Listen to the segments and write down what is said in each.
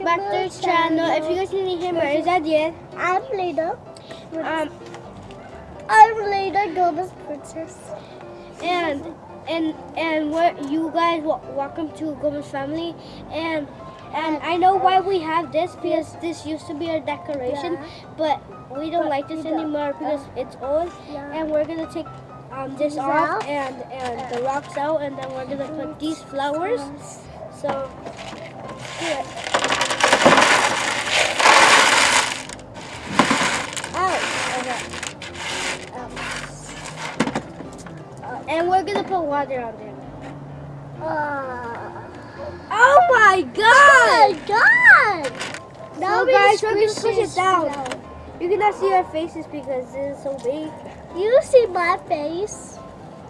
back to the channel. If you guys need to hear more, is that it? I'm Lena. I'm Lena, Gomez Princess. And what you guys welcome to Gomez family. And I know why we have this, because this used to be our decoration, but we don't like this anymore because it's old. And we're gonna take this off and the rocks out, and then we're gonna put these flowers. So let's do it. And we're gonna put water on there. Oh my god! Oh my god! Now guys, we're gonna push it down. You cannot see our faces because it is so big. You see my face.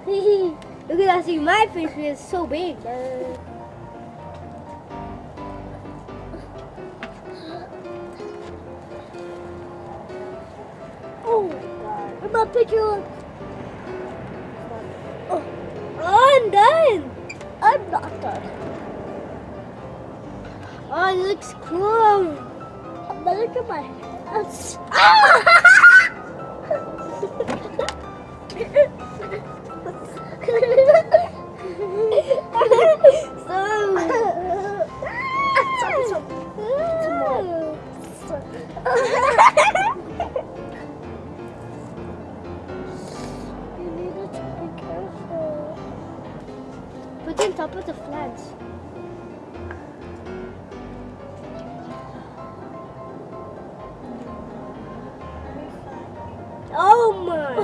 You cannot see my face because it's so big. Oh my god. I'm not picture. Oh, I'm done. I'm not done. Oh, it looks cool. But look at my hands. You need to be careful. Put it on top of the flags. Oh my!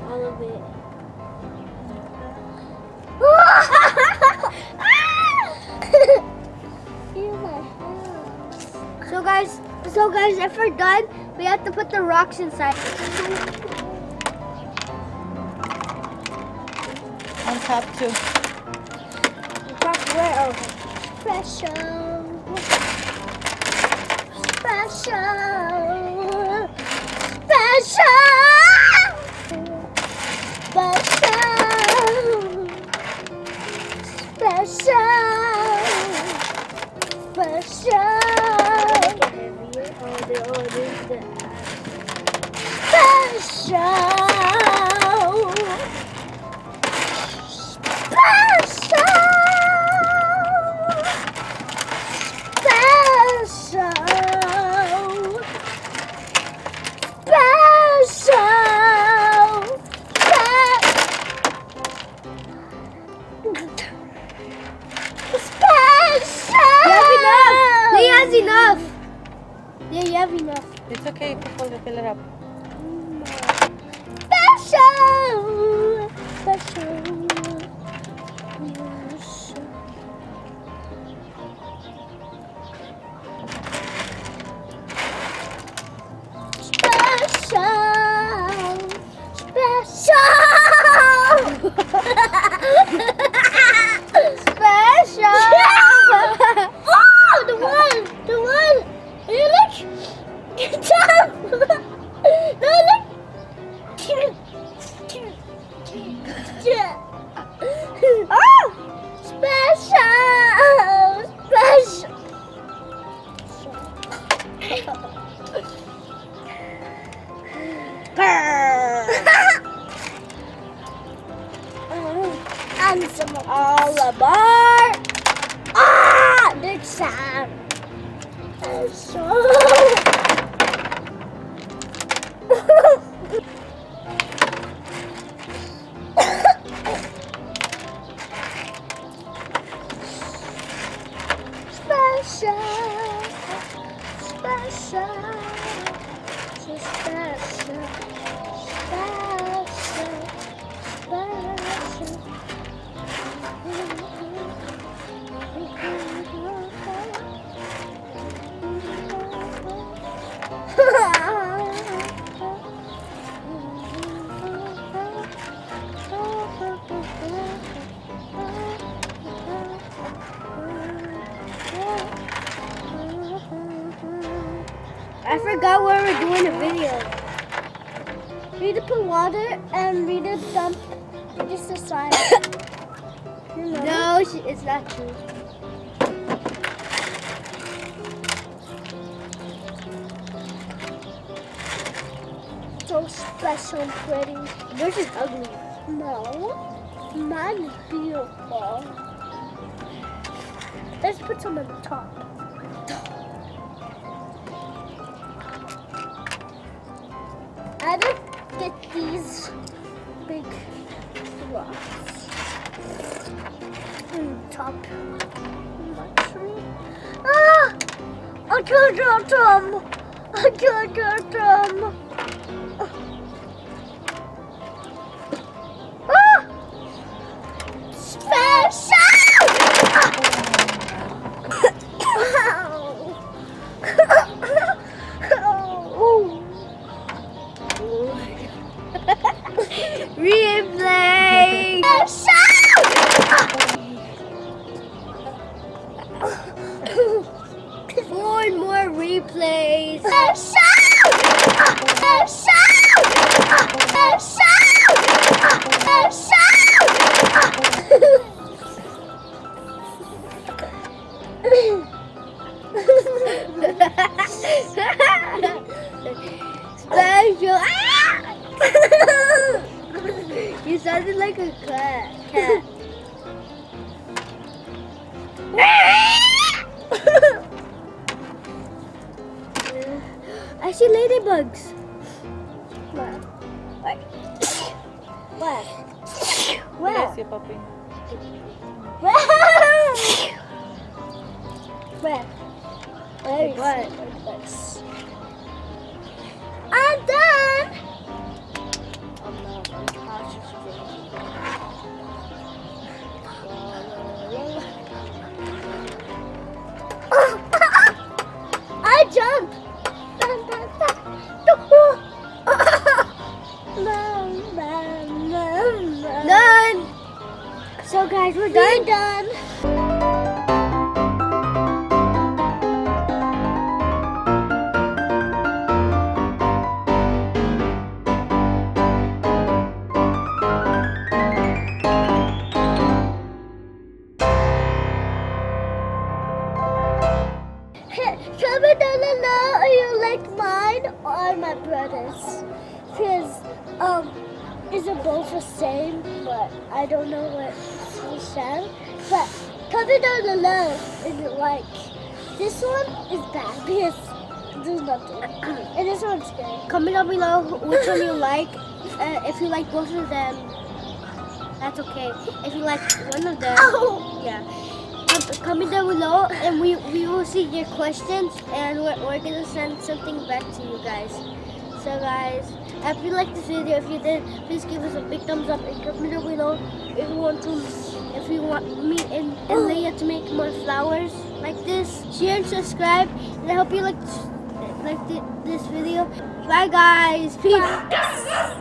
All of it. So guys, if we're done, we have to put the rocks inside. On top too. Top where? Oh. Special. Enough. Yeah, you have enough. It's okay, people will fill it up. And some all aboard! the sound. I forgot where we're doing a video. We need to put water and we need to dump just the side. No, it's not true. so special and pretty. Yours is ugly. No, mine is beautiful. Let's put some on the top. I didn't get these big rocks on top of my tree. Ah! I can't get them. I can't get them. Ah! Special! Replay! Four more replays. Special. You sounded like a cat. I see ladybugs. Where? Where? Bless you, puppy. Where? What? I'm done. I jumped. Done. So guys, we're done. Done. Comment down below if you like mine or my brother's. Because is it both the same? But I don't know what he said. But comment down below if you like. This one is bad because there's nothing. And this one's good. Comment down below which one you like. If you like both of them, that's okay. If you like one of them, yeah. Comment down below and we will see your questions and we're gonna send something back to you guys. So guys, if you liked this video, if you did, please give us a big thumbs up and comment down below if you want me and Leia to make more flowers like this. Share and subscribe, and I hope you like this video. Bye guys, peace.